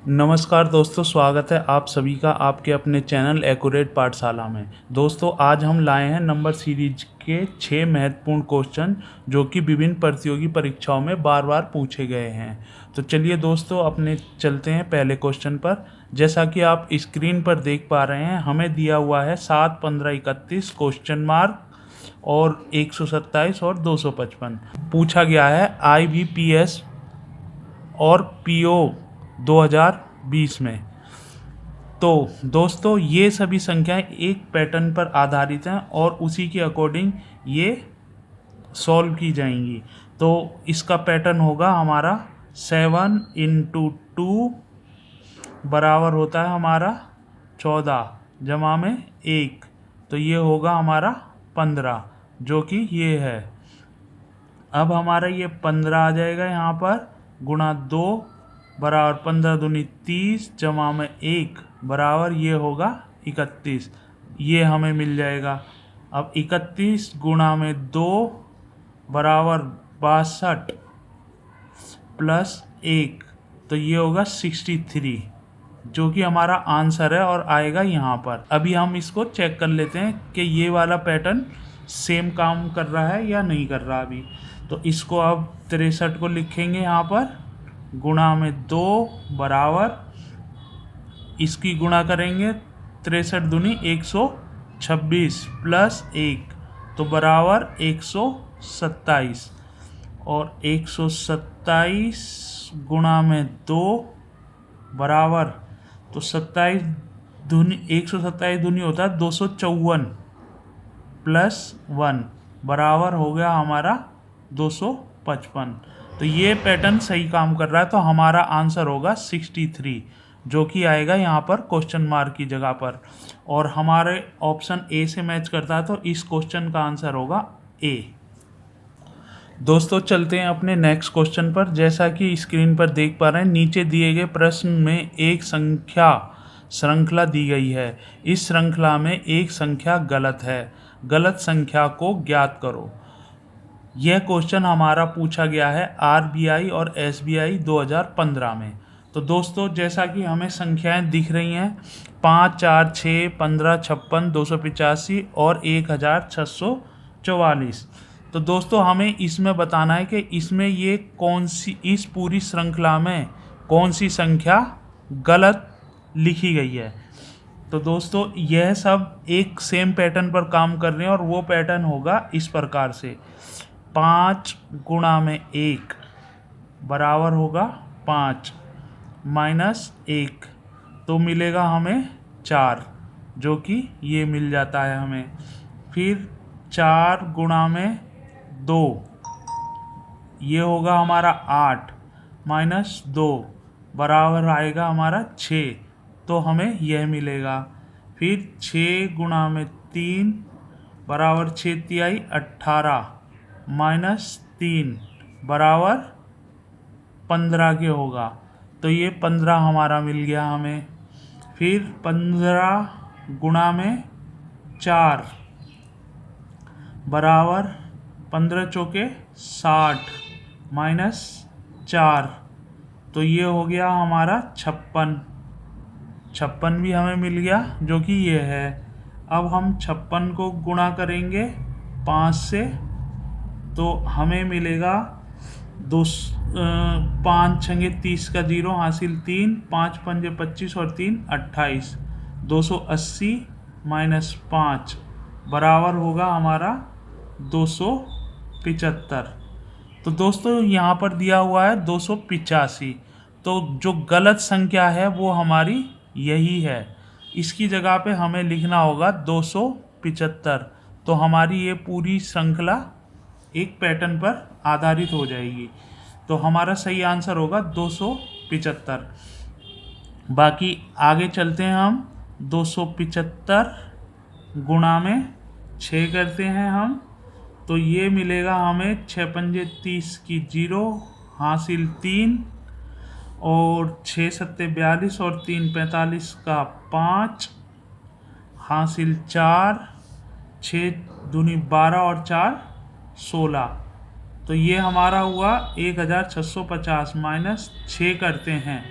नमस्कार दोस्तों, स्वागत है आप सभी का आपके अपने चैनल एक्यूरेट पाठशाला में। दोस्तों, आज हम लाए हैं नंबर सीरीज के 6 महत्वपूर्ण क्वेश्चन जो कि विभिन्न प्रतियोगी परीक्षाओं में बार बार पूछे गए हैं। तो चलिए दोस्तों, अपने चलते हैं पहले क्वेश्चन पर। जैसा कि आप स्क्रीन पर देख पा रहे हैं, हमें दिया हुआ है 7, 15, 31 क्वेश्चन मार्क और 127 और 255। पूछा गया है IBPS और PO 2020 में। तो दोस्तों, ये सभी संख्याएं एक पैटर्न पर आधारित हैं और उसी के अकॉर्डिंग ये सॉल्व की जाएंगी। तो इसका पैटर्न होगा हमारा 7 इंटू 2 बराबर होता है हमारा 14 जमा में 1, तो ये होगा हमारा 15, जो कि ये है। अब हमारा ये 15 आ जाएगा यहाँ पर, गुणा 2 बराबर 15 दूनी 30 जमा में 1 बराबर ये होगा 31, ये हमें मिल जाएगा। अब 31 गुणा में 2 बराबर 62 प्लस 1, तो ये होगा 63, जो कि हमारा आंसर है और आएगा यहाँ पर। अभी हम इसको चेक कर लेते हैं कि ये वाला पैटर्न सेम काम कर रहा है या नहीं कर रहा अभी। तो इसको अब 63 को लिखेंगे यहाँ पर, गुणा में 2 बराबर, इसकी गुणा करेंगे 63 दूनी 126 प्लस 1, तो बराबर 127, और 127 गुणा में 2 बराबर, तो 127 दूनी होता है 254 प्लस 1 बराबर हो गया हमारा 255। तो ये पैटर्न सही काम कर रहा है, तो हमारा आंसर होगा 63, जो कि आएगा यहाँ पर क्वेश्चन मार्क की जगह पर, और हमारे ऑप्शन ए से मैच करता है, तो इस क्वेश्चन का आंसर होगा ए। दोस्तों, चलते हैं अपने नेक्स्ट क्वेश्चन पर। जैसा कि स्क्रीन पर देख पा रहे हैं, नीचे दिए गए प्रश्न में एक संख्या श्रृंखला दी गई है। इस श्रृंखला में एक संख्या गलत है, गलत संख्या को ज्ञात करो। यह क्वेश्चन हमारा पूछा गया है RBI और SBI 2015 में। तो दोस्तों, जैसा कि हमें संख्याएं दिख रही हैं 5, 4, 6, 15, 56, 285 और 1644। तो दोस्तों, हमें इसमें बताना है कि इसमें ये कौन सी, इस पूरी श्रृंखला में कौन सी संख्या गलत लिखी गई है। तो दोस्तों, यह सब एक सेम पैटर्न पर काम कर रहे हैं और वो पैटर्न होगा इस प्रकार से। 5 गुणा में 1 बराबर होगा 5 माइनस 1, तो मिलेगा हमें 4, जो कि ये मिल जाता है हमें। फिर 4 गुणा में 2, ये होगा हमारा 8 माइनस 2 बराबर आएगा हमारा 6, तो हमें यह मिलेगा। फिर 6 गुणा में 3 बराबर 6 तिहाई 18 माइनस 3 बराबर 15 के होगा, तो ये 15 हमारा मिल गया हमें। फिर 15 गुणा में 4 बराबर 15 चौके 60 माइनस 4, तो ये हो गया हमारा 56 भी हमें मिल गया, जो कि ये है। अब हम 56 को गुणा करेंगे 5 से, तो हमें मिलेगा 5 छंगे 30 का 0 हासिल 3, 5 पंजे 25 और 3 28, 280 माइनस 5 बराबर होगा हमारा 275। तो दोस्तों, यहाँ पर दिया हुआ है 285, तो जो गलत संख्या है वो हमारी यही है। इसकी जगह पे हमें लिखना होगा 275, तो हमारी ये पूरी श्रृंखला एक पैटर्न पर आधारित हो जाएगी। तो हमारा सही आंसर होगा 275। बाकी आगे चलते हैं हम। 275 गुणा में 6 करते हैं हम, तो ये मिलेगा हमें 6 पंजे 30 की 0 हासिल 3, और 6 सत्ते 42 और 3 45 का 5 हासिल 4, 6 दूनी 12 और 4 16, तो ये हमारा हुआ 1650 माइनस 6 करते हैं,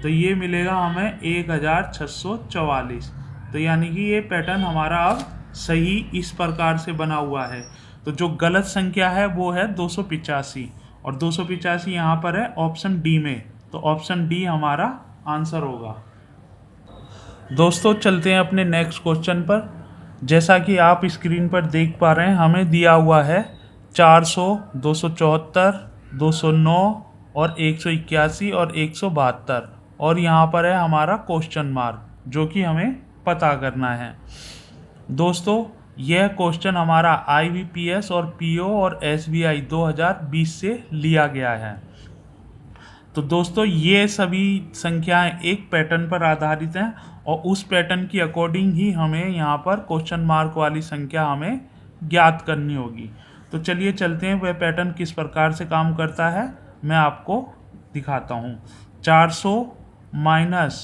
तो ये मिलेगा हमें 1644। तो यानी कि ये पैटर्न हमारा अब सही इस प्रकार से बना हुआ है। तो जो गलत संख्या है वो है 285, और 285 यहाँ पर है ऑप्शन डी में। तो ऑप्शन डी हमारा आंसर होगा। दोस्तों चलते हैं अपने नेक्स्ट क्वेश्चन पर। जैसा कि आप स्क्रीन पर देख पा रहे हैं, हमें दिया हुआ है 400, 274, 209 और 181 और 172, और यहाँ पर है हमारा क्वेश्चन मार्क, जो कि हमें पता करना है। दोस्तों यह क्वेश्चन हमारा IBPS और PO और SBI 2020 से लिया गया है। तो दोस्तों ये सभी संख्याएं एक पैटर्न पर आधारित हैं, और उस पैटर्न की अकॉर्डिंग ही हमें यहाँ पर क्वेश्चन मार्क वाली संख्या हमें ज्ञात करनी होगी। तो चलिए चलते हैं, वह पैटर्न किस प्रकार से काम करता है मैं आपको दिखाता हूँ। 400 माइनस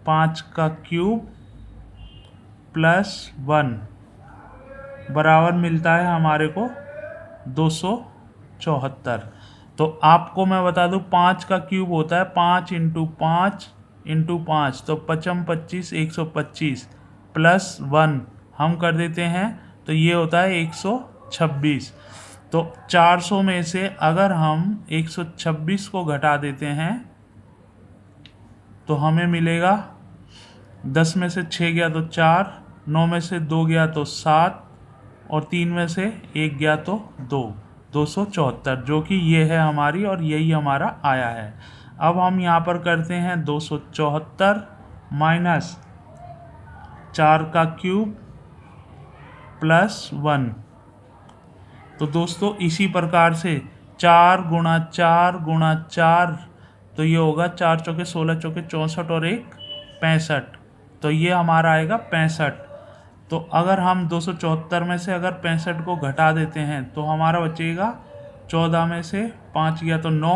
5 का क्यूब प्लस 1 बराबर मिलता है हमारे को 274। तो आपको मैं बता दूं 5 का क्यूब होता है 5 इंटू 5 इंटू 5, तो 55 25 125 प्लस 1 हम कर देते हैं, तो ये होता है 126। तो 400 में से अगर हम 126 को घटा देते हैं तो हमें मिलेगा 10 में से 6 गया तो 4, 9 में से 2 गया तो 7, और 3 में से 1 गया तो 2, 274, जो कि ये है हमारी, और यही हमारा आया है। अब हम यहाँ पर करते हैं 274 माइनस 4 का क्यूब प्लस 1। तो दोस्तों इसी प्रकार से 4 गुणा 4 गुणा 4, तो ये होगा 4 चौके 16 चौके 64 और 1 65, तो ये हमारा आएगा 65। तो अगर हम 274 में से अगर 65 को घटा देते हैं तो हमारा बचेगा 14 में से 5 गया तो 9,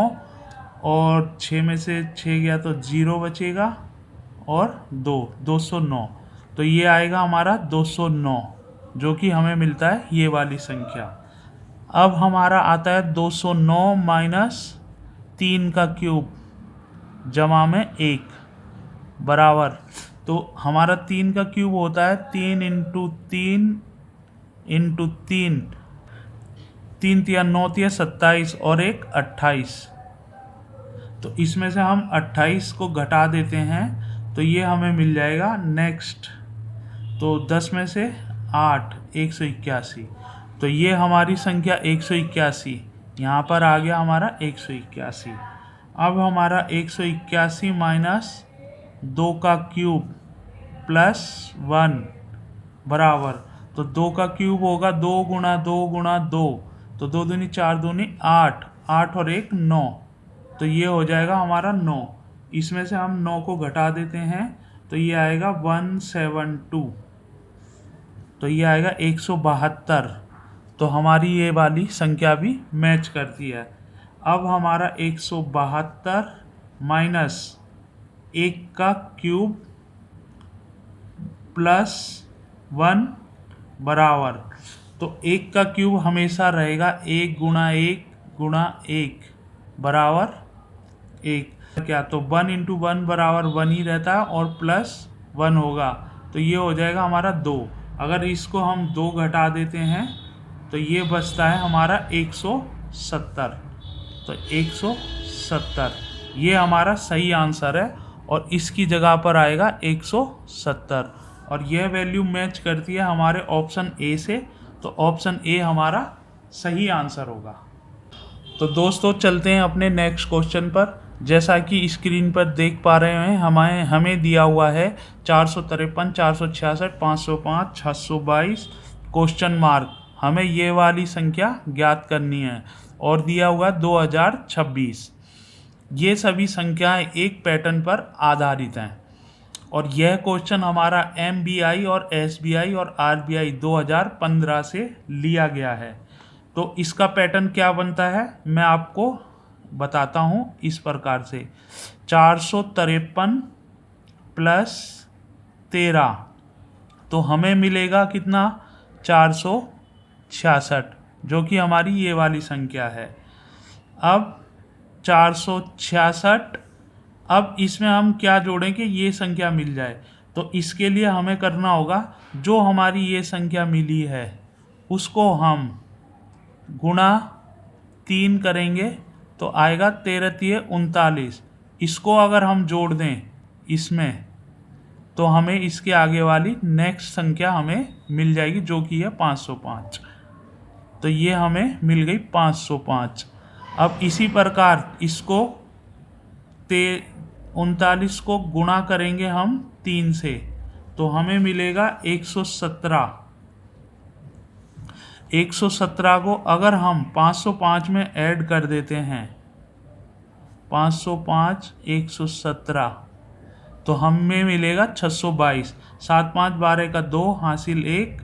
और 6 में से 6 गया तो 0 बचेगा, और 209। तो ये आएगा हमारा 209, जो कि हमें मिलता है ये वाली संख्या। अब हमारा आता है 209 माइनस 3 का क्यूब जमा में 1 बराबर, तो हमारा 3 का क्यूब होता है 3 इंटू 3 इंटू 3, 3 तिया 9 तिया 27 और 1 28। तो इसमें से हम 28 को घटा देते हैं तो ये हमें मिल जाएगा नेक्स्ट। तो 10 में से 8 181, तो ये हमारी संख्या 181 यहाँ पर आ गया हमारा 181। अब हमारा 181 माइनस 2 का क्यूब प्लस 1 बराबर, तो 2 का क्यूब होगा 2 गुणा 2 गुणा 2, तो 2 दूनी 4 दूनी 8, 8 और 1 9, तो ये हो जाएगा हमारा 9। इसमें से हम 9 को घटा देते हैं तो ये आएगा 172, तो ये आएगा 172। तो हमारी ये वाली संख्या भी मैच करती है। अब हमारा 172 माइनस 1 का क्यूब प्लस 1 बराबर, तो 1 का क्यूब हमेशा रहेगा 1 गुणा 1 गुणा 1 बराबर 1, क्या तो 1 इंटू 1 बराबर 1 ही रहता है, और प्लस 1 होगा, तो ये हो जाएगा हमारा 2। अगर इसको हम 2 घटा देते हैं तो ये बचता है हमारा 170। तो 170 ये हमारा सही आंसर है, और इसकी जगह पर आएगा 170, और यह वैल्यू मैच करती है हमारे ऑप्शन ए से। तो ऑप्शन ए हमारा सही आंसर होगा। तो दोस्तों चलते हैं अपने नेक्स्ट क्वेश्चन पर। जैसा कि स्क्रीन पर देख पा रहे हैं, हमें दिया हुआ है 453, 466, 505, 622 क्वेश्चन मार्क। हमें ये वाली संख्या ज्ञात करनी है, और दिया हुआ 2026। ये सभी संख्याएं एक पैटर्न पर आधारित हैं, और यह क्वेश्चन हमारा MBI और SBI और RBI 2015 से लिया गया है। तो इसका पैटर्न क्या बनता है मैं आपको बताता हूँ इस प्रकार से। 453 प्लस 13, तो हमें मिलेगा कितना 466, जो कि हमारी ये वाली संख्या है। अब 466 अब इसमें हम क्या जोड़ें कि ये संख्या मिल जाए, तो इसके लिए हमें करना होगा जो हमारी ये संख्या मिली है उसको हम गुणा 3 करेंगे तो आएगा 13 तिये 39। इसको अगर हम जोड़ दें इसमें तो हमें इसके आगे वाली नेक्स्ट संख्या हमें मिल जाएगी जो कि है 505। तो ये हमें मिल गई 505। अब इसी प्रकार इसको 39 को गुणा करेंगे हम 3 से तो हमें मिलेगा 117। 117 को अगर हम 505 में ऐड कर देते हैं, 505 117, तो हमें मिलेगा 622। 7 5 12 का 2 हासिल 1,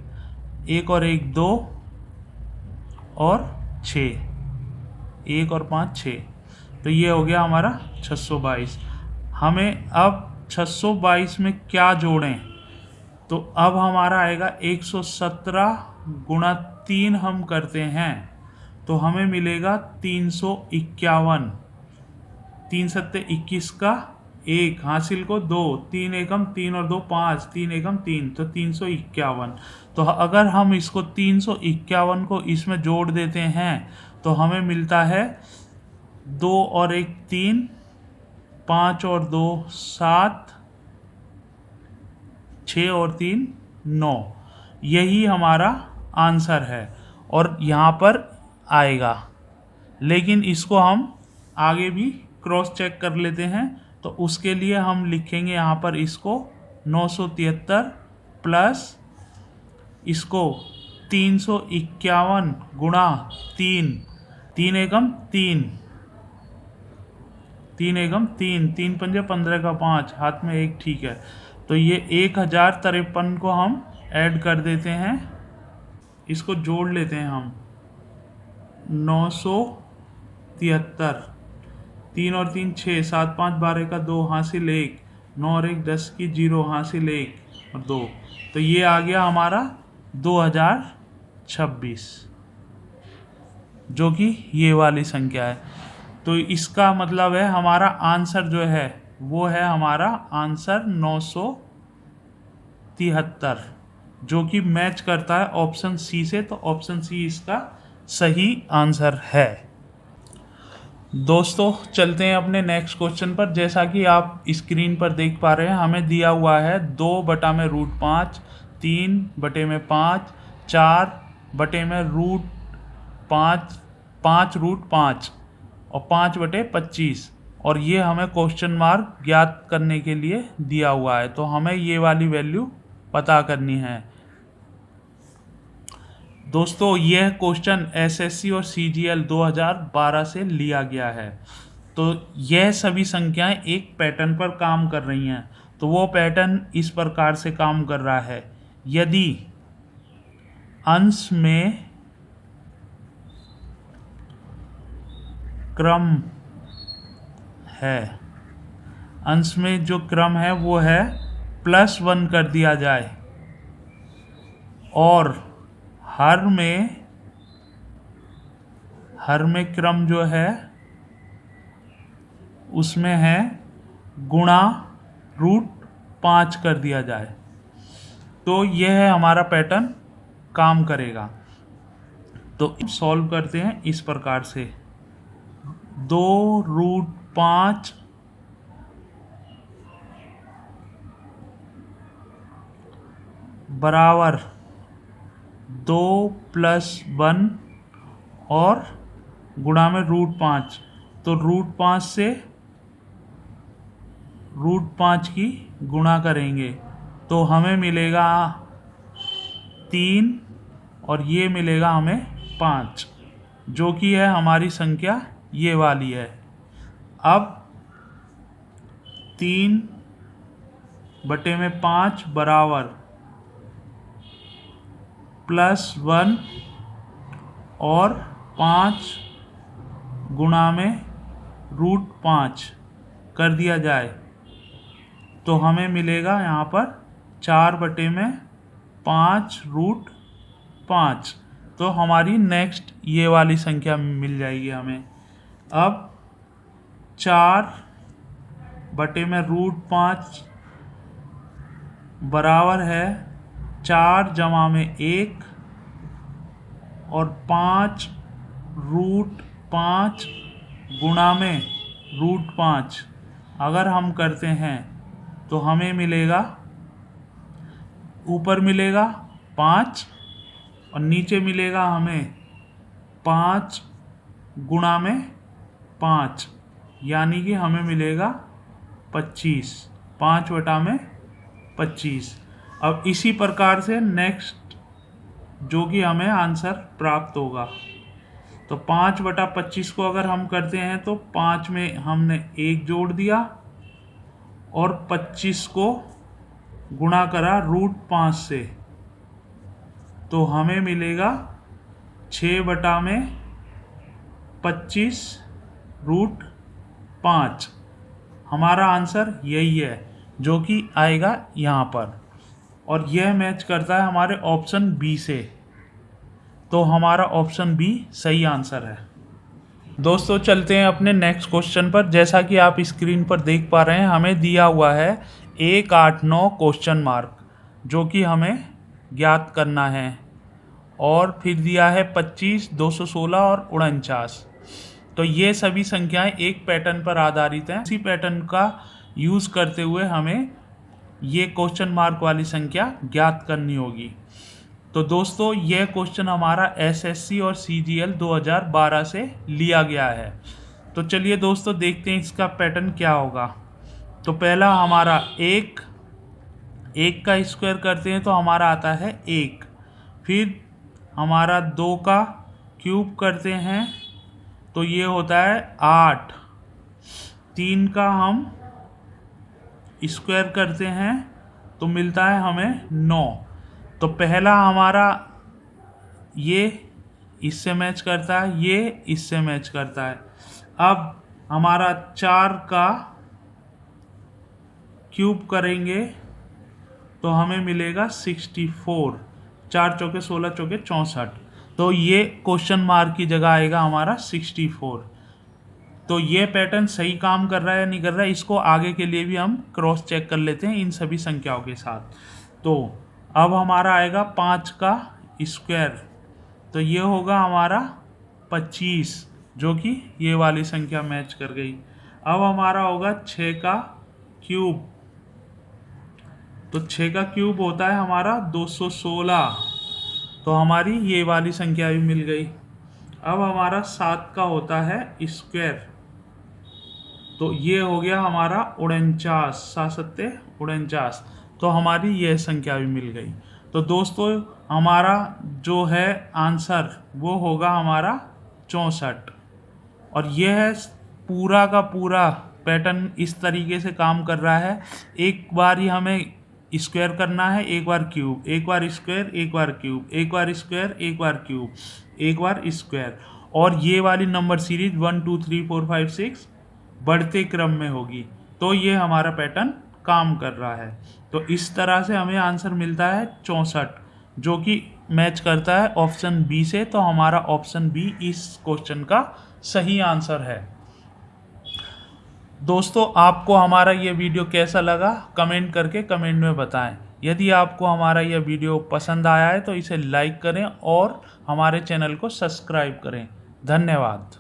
1 और 1 2 और 6, 1 और 5 6। तो ये हो गया हमारा 622। हमें अब 622 में क्या जोड़ें, तो अब हमारा आएगा 117 गुणा 3 हम करते हैं तो हमें मिलेगा 351। 3 सत्ते 21 का 1 हासिल को 2, 3 एकम 3 और 2 5, 3 एकम 3, तो 351। तो अगर हम इसको 351 को इसमें जोड़ देते हैं तो हमें मिलता है 2 और 1 3, 5 और 2 7, 6 और 3 9। यही हमारा आंसर है और यहाँ पर आएगा। लेकिन इसको हम आगे भी क्रॉस चेक कर लेते हैं, तो उसके लिए हम लिखेंगे यहाँ पर इसको 973 प्लस इसको 351 गुणा 3, 3 एकम 3, 3 एकम 3, 3 पंजे 15 का 5, हाथ में 1, ठीक है। तो ये 1053 को हम ऐड कर देते हैं, इसको जोड़ लेते हैं हम 973, 3 और 3 6, 7 5 12 का 2 हासिल 1, 9 और 1 10 की 0 हासिल 1 और 2। तो ये आ गया हमारा 2026, जो कि ये वाली संख्या है। तो इसका मतलब है हमारा आंसर जो है वो है हमारा आंसर 973, जो कि मैच करता है ऑप्शन सी से। तो ऑप्शन सी इसका सही आंसर है। दोस्तों चलते हैं अपने नेक्स्ट क्वेश्चन पर। जैसा कि आप स्क्रीन पर देख पा रहे हैं, हमें दिया हुआ है 2/√5, 3/5, 4/√5, 5√5 और 5/25, और ये हमें क्वेश्चन मार्क ज्ञात करने के लिए दिया हुआ है। तो हमें ये वाली वैल्यू पता करनी है। दोस्तों यह क्वेश्चन एसएससी और सीजीएल 2012 से लिया गया है। तो यह सभी संख्याएं एक पैटर्न पर काम कर रही हैं। तो वो पैटर्न इस प्रकार से काम कर रहा है। यदि अंश में क्रम है, अंश में जो क्रम है वो है +1 कर दिया जाए, और हर में क्रम जो है उसमें है गुणा √5 कर दिया जाए, तो यह है हमारा पैटर्न काम करेगा। तो सॉल्व करते हैं इस प्रकार से। 2√5 बराबर 2 + 1 और गुणा में √5। तो √5 से √5 की गुणा करेंगे तो हमें मिलेगा 3 और ये मिलेगा हमें 5, जो कि है हमारी संख्या ये वाली है। अब 3/5 बराबर +1 और 5 गुणा में √5 कर दिया जाए तो हमें मिलेगा यहाँ पर 4/5 तो हमारी नेक्स्ट ये वाली संख्या मिल जाएगी हमें। अब 4 बटे में √5 बराबर है 4 जमा में 1 और 5 √5 गुणा में √5 अगर हम करते हैं तो हमें मिलेगा, ऊपर मिलेगा 5 और नीचे मिलेगा हमें 5 गुणा में 5, यानी कि हमें मिलेगा 25, 5 बटा में 25। अब इसी प्रकार से नेक्स्ट जो कि हमें आंसर प्राप्त होगा, तो 5 बटा 25 को अगर हम करते हैं तो 5 में हमने 1 जोड़ दिया और 25 को गुणा करा √5 से, तो हमें मिलेगा 6 बटा में 25 √5। हमारा आंसर यही है जो कि आएगा यहाँ पर, और यह मैच करता है हमारे ऑप्शन बी से, तो हमारा ऑप्शन बी सही आंसर है। दोस्तों चलते हैं अपने नेक्स्ट क्वेश्चन पर। जैसा कि आप स्क्रीन पर देख पा रहे हैं, हमें दिया हुआ है 1, 8, 9 क्वेश्चन मार्क, जो कि हमें ज्ञात करना है, और फिर दिया है 25, 216 और 49। तो ये सभी संख्याएं एक पैटर्न पर आधारित हैं। इसी पैटर्न का यूज़ करते हुए हमें ये क्वेश्चन मार्क वाली संख्या ज्ञात करनी होगी। तो दोस्तों यह क्वेश्चन हमारा एसएससी और सीजीएल 2012 से लिया गया है। तो चलिए दोस्तों देखते हैं इसका पैटर्न क्या होगा। तो पहला हमारा 1 का स्क्वायर करते हैं तो हमारा आता है 1। फिर हमारा 2 का क्यूब करते हैं तो ये होता है 8। 3 का हम स्क्वायर करते हैं तो मिलता है हमें 9। तो पहला हमारा ये इससे मैच करता है, ये इससे मैच करता है। अब हमारा 4 का क्यूब करेंगे तो हमें मिलेगा 64। 4 चौके 16 चौके 64, तो ये क्वेश्चन मार्क की जगह आएगा हमारा 64। तो ये पैटर्न सही काम कर रहा है या नहीं कर रहा है, इसको आगे के लिए भी हम क्रॉस चेक कर लेते हैं इन सभी संख्याओं के साथ। तो अब हमारा आएगा 5 का स्क्वायर, तो ये होगा हमारा 25, जो कि ये वाली संख्या मैच कर गई। अब हमारा होगा 6 का क्यूब, तो 6 का क्यूब होता है हमारा 216, तो हमारी ये वाली संख्या भी मिल गई। अब हमारा 7 का होता है स्क्वायर, तो ये हो गया हमारा 49, 7 सत्ते 49, तो हमारी यह संख्या भी मिल गई। तो दोस्तों हमारा जो है आंसर वो होगा हमारा 64, और यह है पूरा का पूरा पैटर्न इस तरीके से काम कर रहा है। एक बार ही हमें स्क्वायर करना है, एक बार क्यूब, एक बार स्क्वायर, एक बार क्यूब, एक बार स्क्वायर, एक बार क्यूब, एक बार स्क्वायर, और ये वाली नंबर सीरीज 1 2 3 4 5 6 बढ़ते क्रम में होगी। तो ये हमारा पैटर्न काम कर रहा है। तो इस तरह से हमें आंसर मिलता है 64, जो कि मैच करता है ऑप्शन बी से। तो हमारा ऑप्शन बी इस क्वेश्चन का सही आंसर है। दोस्तों आपको हमारा ये वीडियो कैसा लगा कमेंट करके कमेंट में बताएं। यदि आपको हमारा यह वीडियो पसंद आया है तो इसे लाइक करें और हमारे चैनल को सब्सक्राइब करें। धन्यवाद।